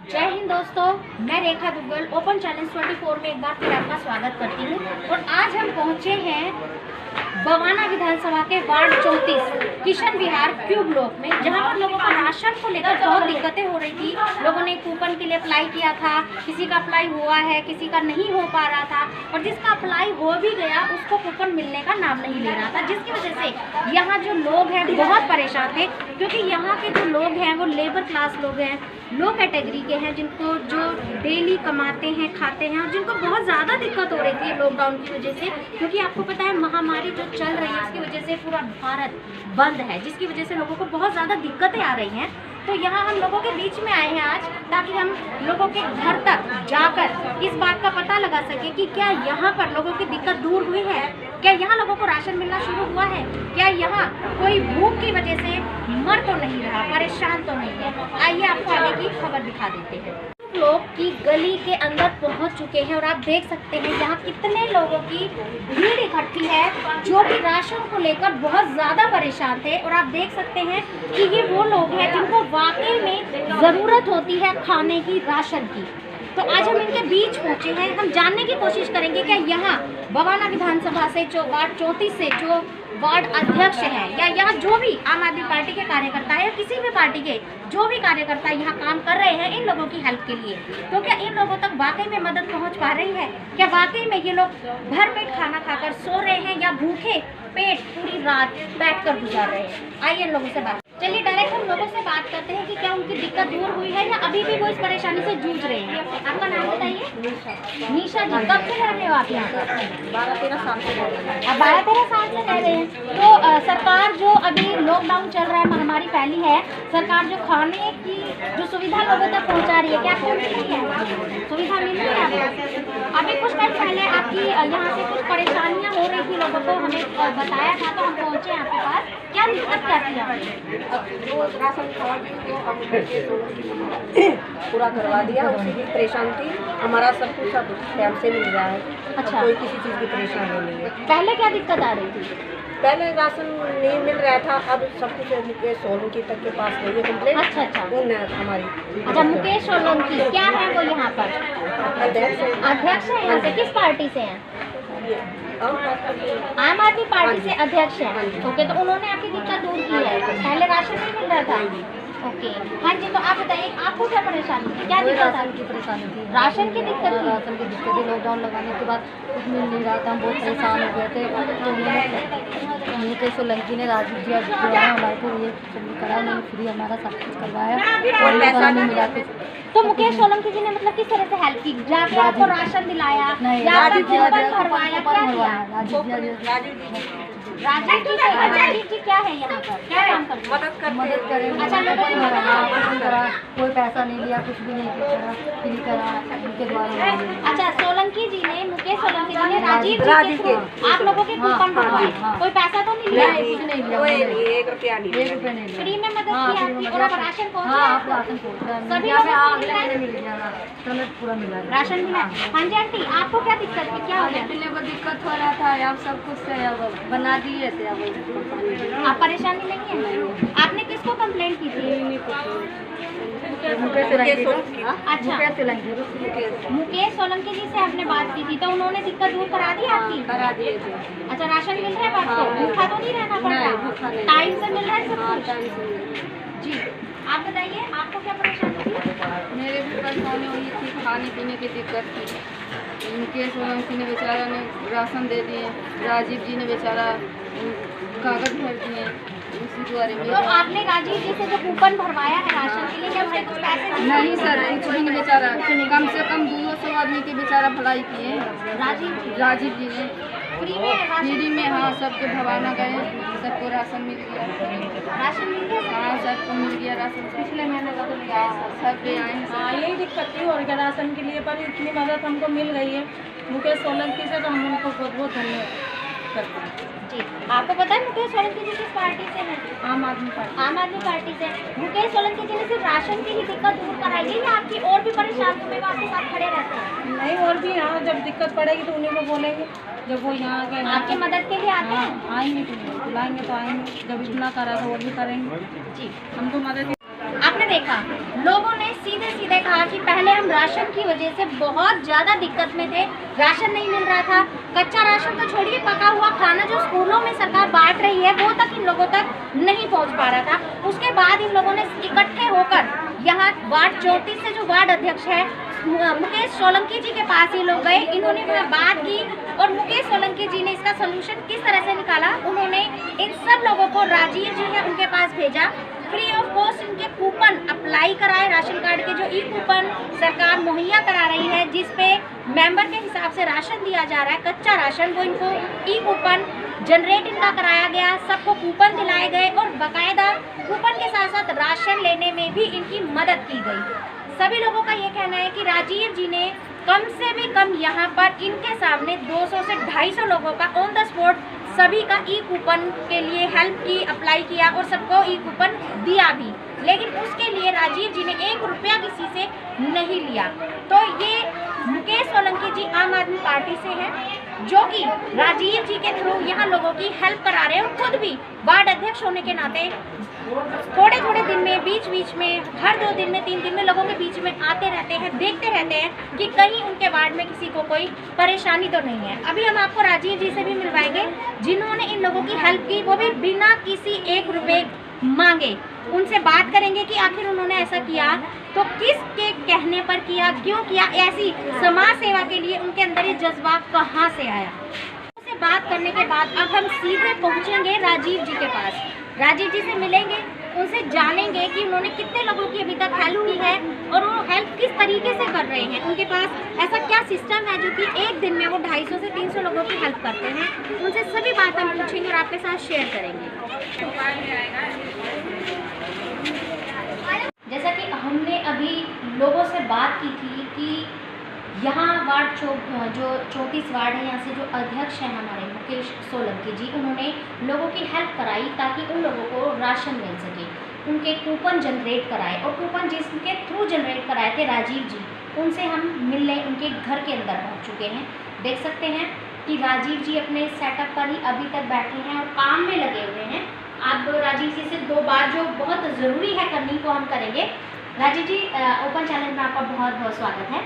जय हिंद दोस्तों, मैं रेखा दुग्गल ओपन चैलेंज 24 में एक बार फिर आपका स्वागत करती हूँ। और आज हम पहुँचे हैं बवाना विधानसभा के वार्ड 34 किशन विहार क्यू ब्लॉक में, जहाँ पर लोगों का राशन को लेकर बहुत दिक्कतें हो रही थी। लोगों ने कूपन के लिए अप्लाई किया था, किसी का अप्लाई हुआ है, किसी का नहीं हो पा रहा था, और जिसका अप्लाई हो भी गया उसको कूपन मिलने का नाम नहीं ले रहा था, जिसकी वजह से यहाँ जो लोग हैं बहुत परेशान थे। क्योंकि यहाँ के जो लोग हैं वो लेबर क्लास लोग हैं, लो कैटेगरी के हैं, जिनको जो डेली कमाते हैं, खाते हैं, और जिनको बहुत ज़्यादा दिक्कत हो रही थी लॉकडाउन की वजह से। क्योंकि आपको पता है महामारी जो चल रही है उसकी वजह से पूरा भारत बंद है, जिसकी वजह से लोगों को बहुत ज़्यादा दिक्कतें आ रही हैं। तो यहाँ हम लोगों के बीच में आए हैं आज, ताकि हम लोगों के घर तक जाकर इस बात का पता लगा सके कि क्या यहाँ पर लोगों की दिक्कत दूर हुई है, क्या यहाँ लोगों को राशन मिलना शुरू हुआ है, क्या यहाँ कोई भूख की वजह से मर तो नहीं रहा, परेशान तो नहीं है। आइए आपको आगे की खबर दिखा देते हैं। लोग की गली के अंदर पहुंच चुके हैं और आप देख सकते हैं यहाँ कितने लोगों की भीड़ इकट्ठी है जो कि राशन को लेकर बहुत ज़्यादा परेशान थे। और आप देख सकते हैं कि ये वो लोग हैं जिनको वाकई में ज़रूरत होती है खाने की, राशन की। तो आज हम इनके बीच पहुंचे हैं, हम जानने की कोशिश करेंगे कि यहाँ बवाना विधानसभा से जो वार्ड 34 से जो वार्ड अध्यक्ष हैं, या यहाँ जो भी आम आदमी पार्टी के कार्यकर्ता है या किसी भी पार्टी के जो भी कार्यकर्ता यहाँ काम कर रहे हैं इन लोगों की हेल्प के लिए, तो क्या इन लोगों तक वाकई में मदद पहुँच पा रही है? क्या वाकई में ये लोग भर पेट खाना खाकर सो रहे हैं या भूखे पेट पूरी रात बैठकर गुजार रहे हैं? आइए इन लोगों से बात, चलिए डायरेक्ट हम लोगों से बात करते हैं कि क्या उनकी दिक्कत दूर हुई है या अभी भी वो इस परेशानी से जूझ रहे हैं। आपका नाम बताइए। निशा जी, कब से रह रहे हो आप यहाँ पर? 12-13 साल से रह रहे हैं। आप 12-13 साल से रह रहे हैं। तो सरकार जो अभी लॉकडाउन चल रहा है, महामारी फैली है, सरकार जो खाने की जो सुविधा लोगों तक पहुँचा रही है, क्या आपको मिल रही है? सुविधा मिल रही है आपको? अभी कुछ टाइम पहले आपकी यहाँ से कुछ परेशानियाँ हो रही थी, लोगों को हमें बताया था, तो हम पहुँचे आपके पास। क्या दिक्कत क्या थी आपकी? वो राशन कार्ड को हम पूरा करवा दिया, उसी की परेशान थी। हमारा सब कुछ अब टाइम से मिल रहा है। अच्छा, कोई किसी चीज़ की परेशानी नहीं है। पहले क्या दिक्कत आ रही थी? पहले राशन नहीं मिल रहा था, अब सब कुछ मुकेश सोलंकी तक के पास गई है कंप्लेंट। अच्छा, उन हमारी। अच्छा, मुकेश सोलंकी क्या है वो यहाँ पर? अध्यक्ष है यहाँ से, किस पार्टी से हैं? आम आदमी पार्टी से अध्यक्ष हैं। ओके, तो उन्होंने आपकी दिक्कत दूर की है, पहले राशन नहीं मिल रहा था। ओके, हाँ जी, तो आप बताइए आपको क्या परेशानी थी, क्या दिक्कत राशन की परेशानी थी। राशन की दिक्कत थी? राशन की दिक्कत थी, लॉकडाउन लगाने के बाद कुछ मिल नहीं रहा था, हम बहुत परेशान हो गए थे। तो मुकेश सोलंकी ने राजीव जी हमारे को ये करा, उन्होंने फ्री हमारा सब कुछ करवाया और पैसा नहीं मिला कुछ। तो मुकेश सोलंकी जी ने मतलब किस तरह से हेल्प की? जाके आपको राशन दिलाया या आपका कूपन भरवाया, क्या किया? राजीव जी क्या है यहाँ पर, क्या काम करते हैं? मदद करें। अच्छा, लोगों की मदद करा, कोई पैसा नहीं लिया, कुछ भी नहीं करा, फ्री करा उनके द्वारा। अच्छा, सोलंकी जी ने, मुकेश सोलंकी जी ने राजीव जी के आप लोगों के कूपन भरवाए, कोई पैसा तो नहीं लिया? कुछ नहीं लिया, 1 रुपया नहीं, 1 रुपया नहीं। फ्री में मदद की आपकी। और अब राशन पहुँचा? आप राशन पहुँचा, सभी लोगों को अगले महीने मिल गया, समय पूरा मिला, राशन मिला। हाँ जी आंटी, आपको क्या दिक्कत थी, क्या हो गया? मिलने को दिक्कत हो रहा था, अब सब कुछ बना दिए थे। आप परेशानी नहीं है? आपने किसको कंप्लेंट की थी? अच्छा, मुकेश सोलंकी जी से आपने बात की थी, तो उन्होंने दिक्कत दूर करा दी आपकी? करा दिए थे। अच्छा, राशन मिल रहा है आपको? भूखा तो नहीं रहना पड़ता? टाइम से मिल रहा है सब कुछ? जी, आप बताइए आपको क्या परेशानी थी? मेरे भी परेशानी हुई थी, खाने पीने की दिक्कत थी। मुकेश सोलंकी ने बेचारा ने राशन दे दिए, राजीव जी ने बेचारा कागज भर दिए, उसी द्वारे में। तो आपने राजीव जी से जो कूपन भरवाया है राशन के लिए, क्या उसके कुछ पैसे नहीं सर, कुछ भी नहीं बेचारा, कम से कम 200 आदमी के बेचारा भलाई किए राजीव जी ने। फ्री में हाँ, सबके भवाना गए, सबको राशन मिल गया। राशन मिल गया? हाँ, सबको मिल गया राशन, पिछले महीने का तो मिला, सब पे आए। हाँ, यही दिक्कत थी और क्या राशन के लिए, पर इतनी मदद हमको मिल गई है मुकेश सोलंकी से, तो हम उनको बहुत बहुत धन्यवाद करते हैं। जी, आपको पता है मुकेश सोलंकी जी किस पार्टी से हैं? आम आदमी पार्टी। आम आदमी पार्टी से। मुकेश सोलंकी जी ने सिर्फ राशन की ही दिक्कत दूर कराई है या आपकी और भी परेशानियों में वो आपके साथ खड़े रहते हैं? नहीं, और भी यहाँ जब दिक्कत पड़ेगी तो उन्हीं को बोलेंगे, जब वो यहाँ के आपकी मदद के लिए आते हैं? आएंगे, तो बुलाएंगे तो आएंगे, जब इतना करा तो वो भी करेंगे। जी, हमको मदद आपने देखा लोगों ने सीधे सीधे कहा कि पहले हम राशन की वजह से बहुत ज़्यादा दिक्कत में थे, राशन नहीं मिल रहा था। कच्चा राशन तो छोड़िए, पका हुआ खाना जो स्कूलों में सरकार बांट रही है वो तक इन लोगों तक नहीं पहुंच पा रहा था। उसके बाद इन लोगों ने इकट्ठे होकर यहाँ वार्ड 34 से जो वार्ड अध्यक्ष है मुकेश सोलंकी जी के पास ये लोग गए। इन्होंने वहाँ बात की और मुकेश सोलंकी जी ने इसका सोल्यूशन किस तरह से निकाला। उन्होंने इन सब लोगों को, राजीव जी है उनके पास भेजा, फ्री ऑफ कॉस्ट इनके कूपन अप्लाई कराए। राशन कार्ड के जो ई कूपन सरकार मुहैया करा रही है, जिस पे मेंबर के हिसाब से राशन दिया जा रहा है, कच्चा राशन, वो इनको ई कूपन जनरेट इनका कराया गया। सबको कूपन दिलाए गए और बाकायदा कूपन के साथ साथ राशन लेने में भी इनकी मदद की गई। सभी लोगों का ये कहना है कि राजीव जी ने कम से भी कम यहाँ पर इनके सामने 200 से 250 लोगों का ऑन द स्पॉट सभी का ई कूपन के लिए हेल्प की, अप्लाई किया और सबको ई कूपन दिया भी। लेकिन उसके लिए राजीव जी ने 1 रुपया किसी से नहीं लिया। तो ये मुकेश सोलंकी जी आम आदमी पार्टी से हैं, जो कि राजीव जी के थ्रू यहाँ लोगों की हेल्प करा रहे हैं और खुद भी वार्ड अध्यक्ष होने के नाते थोड़े थोड़े दिन में, बीच बीच में, हर 2 दिन में, 3 दिन में लोगों के बीच में आते रहते हैं, देखते रहते हैं कि कहीं उनके वार्ड में किसी को कोई परेशानी तो नहीं है। अभी हम आपको राजीव जी से भी मिलवाएंगे जिन्होंने इन लोगों की हेल्प की, वो भी बिना किसी 1 रुपये मांगे। उनसे बात करेंगे कि आखिर उन्होंने ऐसा किया तो किसके कहने पर किया, क्यों किया, ऐसी समाज सेवा के लिए उनके अंदर ये जज्बा कहाँ से आया। उनसे बात करने के बाद अब हम सीधे पहुँचेंगे राजीव जी के पास, राजीव जी से मिलेंगे, उनसे जानेंगे कि उन्होंने कितने लोगों की अभी तक हेल्प की है और वो हेल्प किस तरीके से कर रहे हैं। उनके पास ऐसा क्या सिस्टम है जो कि एक दिन में वो 250 से 300 लोगों की हेल्प करते हैं। उनसे सभी बात हम पूछेंगे और आपके साथ शेयर करेंगे। जैसा कि हमने अभी लोगों से बात की थी कि यहाँ वार्ड जो 34 वार्ड है, यहाँ से जो अध्यक्ष हैं हमारे मुकेश सोलंकी जी, उन्होंने लोगों की हेल्प कराई ताकि उन लोगों को राशन मिल सके। उनके कूपन जनरेट कराए और कूपन जिसके थ्रू जनरेट कराए थे राजीव जी, उनसे हम मिलने उनके घर के अंदर पहुँच चुके हैं। देख सकते हैं कि राजीव जी अपने सेटअप पर ही अभी तक बैठे हैं और काम में लगे हुए हैं। आप राजीव जी से 2 बात जो बहुत ज़रूरी है करनी को हम करेंगे। राजीव जी, ओपन चैनल में आपका बहुत बहुत स्वागत है।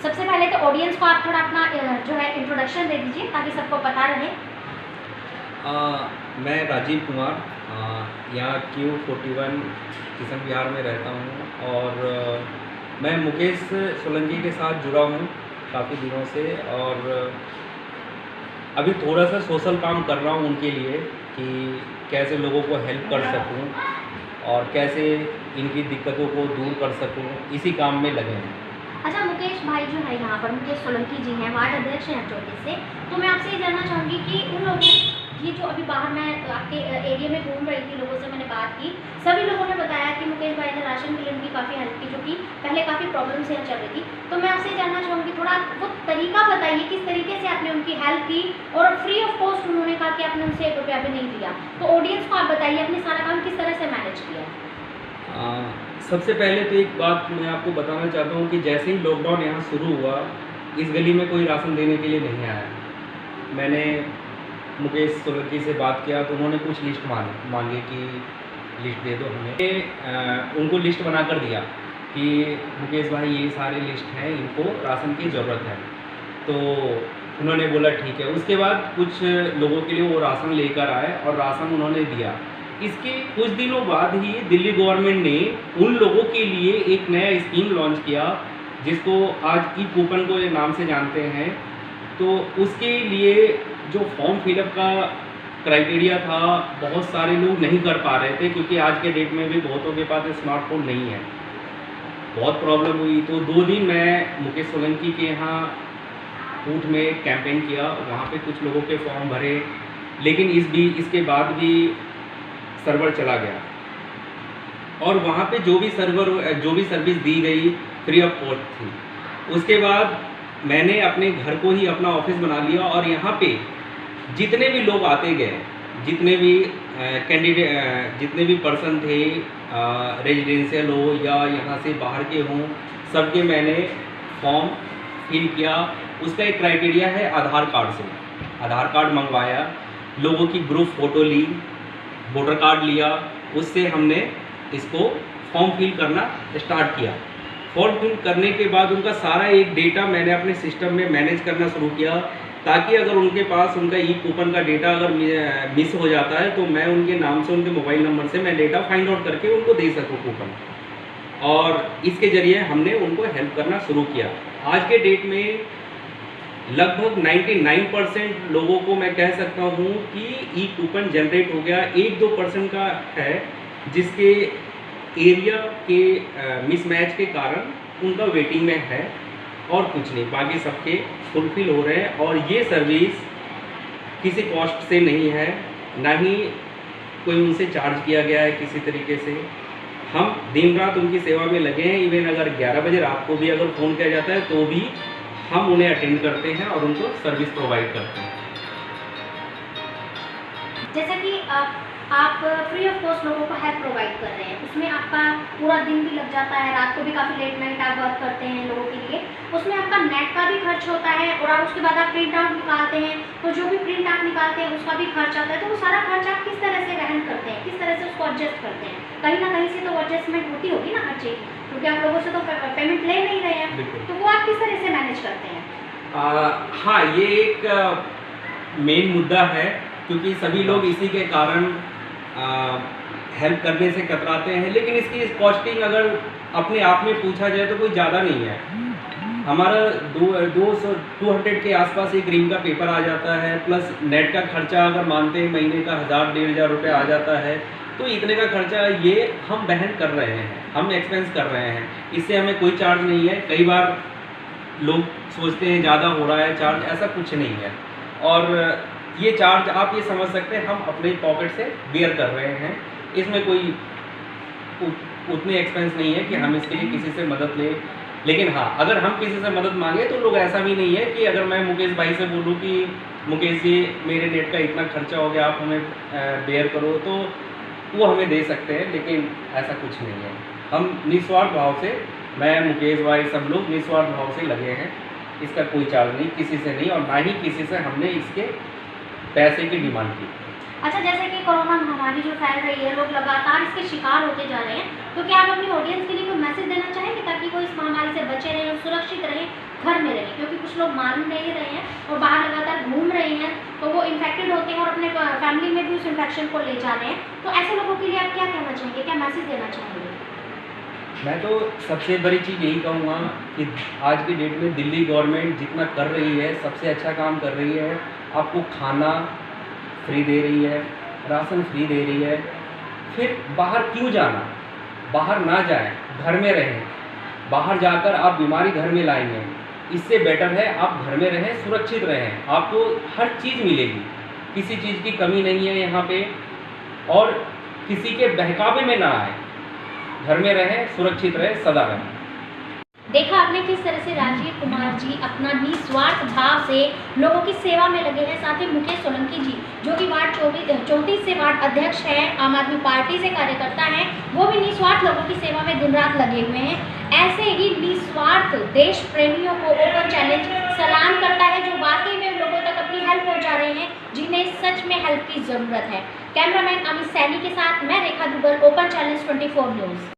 सबसे पहले तो ऑडियंस को आप थोड़ा अपना जो है इंट्रोडक्शन दे दीजिए ताकि सबको पता रहे। मैं राजीव कुमार यहाँ Q41 किशन विहार में रहता हूँ और मैं मुकेश सोलंकी के साथ जुड़ा हूँ काफ़ी दिनों से और अभी थोड़ा सा सोशल काम कर रहा हूँ उनके लिए कि कैसे लोगों को हेल्प कर सकूँ और कैसे इनकी दिक्कतों को दूर कर सकूँ, इसी काम में लगे हैं। अच्छा, मुकेश भाई जो है यहाँ पर, मुकेश सोलंकी जी हैं, वार्ड अध्यक्ष हैं 34 से, तो मैं आपसे ये जानना चाहूँगी कि उन लोगों, ये जो अभी बाहर मैं आपके एरिया में घूम रही थी, लोगों से मैंने बात की, सभी लोगों ने बताया कि मुकेश भाई ने राशन के लिए उनकी काफ़ी हेल्प की, जो कि पहले काफ़ी प्रॉब्लम से चल रही थी। तो मैं आपसे जानना चाहूँगी थोड़ा वो तरीका बताइए किस तरीके से आपने उनकी हेल्प की और फ्री ऑफ कॉस्ट उन्होंने कहा कि आपने उनसे 1 रुपया भी नहीं लिया। तो ऑडियंस को आप बताइए अपने सारा काम किस तरह से मैनेज किया। सबसे पहले तो एक बात मैं आपको बताना चाहता हूँ कि जैसे ही लॉकडाउन यहाँ शुरू हुआ, इस गली में कोई राशन देने के लिए नहीं आया। मैंने मुकेश सोलंकी से बात किया तो उन्होंने कुछ लिस्ट मांगे कि लिस्ट दे दो हमें। उनको लिस्ट बना कर दिया कि मुकेश भाई ये सारे लिस्ट हैं, इनको राशन की ज़रूरत है। तो उन्होंने बोला ठीक है। उसके बाद कुछ लोगों के लिए वो राशन लेकर आए और राशन उन्होंने दिया। इसके कुछ दिनों बाद ही दिल्ली गवर्नमेंट ने उन लोगों के लिए एक नया स्कीम लॉन्च किया जिसको आज ई कूपन को नाम से जानते हैं। तो उसके लिए जो फॉर्म फिलअप का क्राइटेरिया था, बहुत सारे लोग नहीं कर पा रहे थे क्योंकि आज के डेट में भी बहुतों के पास स्मार्टफोन नहीं है। बहुत प्रॉब्लम हुई। तो 2 दिन मैं मुकेश सोलंकी के यहाँ कूट में कैंपेन किया, वहाँ पे कुछ लोगों के फॉर्म भरे, लेकिन इसके बाद भी सर्वर चला गया और वहाँ पे जो भी सर्विस दी गई फ्री ऑफ कॉस्ट थी। उसके बाद मैंने अपने घर को ही अपना ऑफिस बना लिया और यहाँ पे जितने भी लोग आते गए, जितने भी कैंडिडेट, जितने भी पर्सन थे, रेजिडेंशियल हो या यहाँ से बाहर के हों, सबके मैंने फॉर्म फिल किया। उसका एक क्राइटेरिया है आधार कार्ड से। आधार कार्ड मंगवाया, लोगों की ग्रुप फ़ोटो ली, वोटर कार्ड लिया, उससे हमने इसको फॉर्म फिल करना स्टार्ट किया। फॉर्म फिल करने के बाद उनका सारा एक डेटा मैंने अपने सिस्टम में मैनेज करना शुरू किया, ताकि अगर उनके पास उनका ई कूपन का डेटा अगर मिस हो जाता है तो मैं उनके नाम से, उनके मोबाइल नंबर से मैं डेटा फाइंड आउट करके उनको दे सकूँ कूपन। और इसके ज़रिए हमने उनको हेल्प करना शुरू किया। आज के डेट में लगभग 99% लोगों को मैं कह सकता हूँ कि ई कूपन जनरेट हो गया। 1-2% का है जिसके एरिया के मिसमैच के कारण उनका वेटिंग में है, और कुछ नहीं, बाकी सबके फुलफिल हो रहे हैं। और ये सर्विस किसी कॉस्ट से नहीं है, ना ही कोई उनसे चार्ज किया गया है किसी तरीके से। हम दिन रात उनकी सेवा में लगे हैं। इवन अगर 11 बजे रात को भी अगर फ़ोन किया जाता है तो भी हम उन्हें अटेंड करते हैं और उनको सर्विस प्रोवाइड करते हैं। जैसे कि आप फ्री ऑफ कॉस्ट लोगों को हेल्प प्रोवाइड कर रहे हैं, उसमें आपका पूरा दिन भी लग जाता है, रात को भी काफ़ी लेट नाइट आप वर्क करते हैं लोगों के लिए, उसमें आपका नेट का भी खर्च होता है, और आप उसके बाद आप प्रिंट आउट निकालते हैं, तो जो भी प्रिंट आउट निकालते हैं उसका भी खर्च आता है। तो वो सारा खर्च आप किस तरह से वहन करते हैं, किस तरह से उसको एडजस्ट करते हैं? कहीं ना कहीं से तो एडजस्टमेंट होती होगी ना हर चीज़, क्योंकि आप लोगों से तो पेमेंट ले नहीं रहे हैं, तो वो आप किस तरह से मैनेज करते हैं? हाँ, ये एक मेन मुद्दा है, क्योंकि सभी लोग इसी के कारण हेल्प करने से कतराते हैं। लेकिन इसकी कॉस्टिंग अगर अपने आप में पूछा जाए तो कोई ज़्यादा नहीं है। हमारा 200 के आसपास एक रिंग का पेपर आ जाता है, प्लस नेट का खर्चा अगर मानते हैं महीने का 1000-1500 रुपये आ जाता है, तो इतने का खर्चा ये हम वहन कर रहे हैं, हम एक्सपेंस कर रहे हैं, इससे हमें कोई चार्ज नहीं है। कई बार लोग सोचते हैं ज़्यादा हो रहा है चार्ज, ऐसा कुछ नहीं है। और ये चार्ज आप ये समझ सकते हैं हम अपने पॉकेट से बेयर कर रहे हैं, इसमें कोई उतने एक्सपेंस नहीं है कि हम इसके लिए किसी से मदद लें। लेकिन हाँ, अगर हम किसी से मदद मांगे तो लोग, ऐसा भी नहीं है कि अगर मैं मुकेश भाई से बोलूँ कि मुकेश जी मेरे नेट का इतना खर्चा हो गया, आप हमें बेयर करो, तो वो हमें दे सकते हैं। लेकिन ऐसा कुछ नहीं है, हम निस्वार्थ भाव से, मैं मुकेश भाई सब लोग निस्वार्थ भाव से लगे हैं। इसका कोई चार्ज नहीं किसी से नहीं, और ना ही किसी से हमने इसके पैसे की डिमांड की। अच्छा, जैसे कि कोरोना महामारी जो फैल रही है, लोग लगातार इसके शिकार होते जा रहे हैं, तो क्या आप अपनी ऑडियंस के लिए कोई मैसेज देना चाहेंगे ताकि वो इस महामारी से बचे रहें और सुरक्षित रहें, घर में रहें? क्योंकि कुछ लोग मान नहीं रहे हैं और बाहर लगातार घूम रहे हैं, तो वो इन्फेक्टेड होते हैं और अपने फैमिली में भी उस इन्फेक्शन को ले जा रहे हैं। तो ऐसे लोगों के लिए आप क्या कहना चाहेंगे, क्या मैसेज देना चाहेंगे? मैं तो सबसे बड़ी चीज़ यही कहूँगा कि आज की डेट में दिल्ली गवर्नमेंट जितना कर रही है, सबसे अच्छा काम कर रही है। आपको खाना फ्री दे रही है, राशन फ्री दे रही है, फिर बाहर क्यों जाना? बाहर ना जाएं, घर में रहें। बाहर जाकर आप बीमारी घर में लाएंगे, इससे बेटर है आप घर में रहें, सुरक्षित रहें। आपको हर चीज़ मिलेगी, किसी चीज़ की कमी नहीं है यहाँ पे, और किसी के बहकावे में ना आए, घर में रहें, सुरक्षित रहें, सदा रहें। देखा आपने किस तरह से राजीव कुमार जी अपना निस्वार्थ भाव से लोगों की सेवा में लगे हैं। साथ ही मुकेश सोलंकी जी, जो कि वार्ड 34 से वार्ड अध्यक्ष हैं, आम आदमी पार्टी से कार्यकर्ता हैं, वो भी निस्वार्थ लोगों की सेवा में दिन रात लगे हुए हैं। ऐसे ही निस्वार्थ देश प्रेमियों को ओपन चैलेंज सलाम करता है, जो वाकई में लोगों तक अपनी हेल्प पहुँचा रहे हैं, जिन्हें सच में हेल्प की ज़रूरत है। कैमरामैन अमित सैनी के साथ मैं रेखा दुग्गल, ओपन चैलेंज 24 न्यूज़।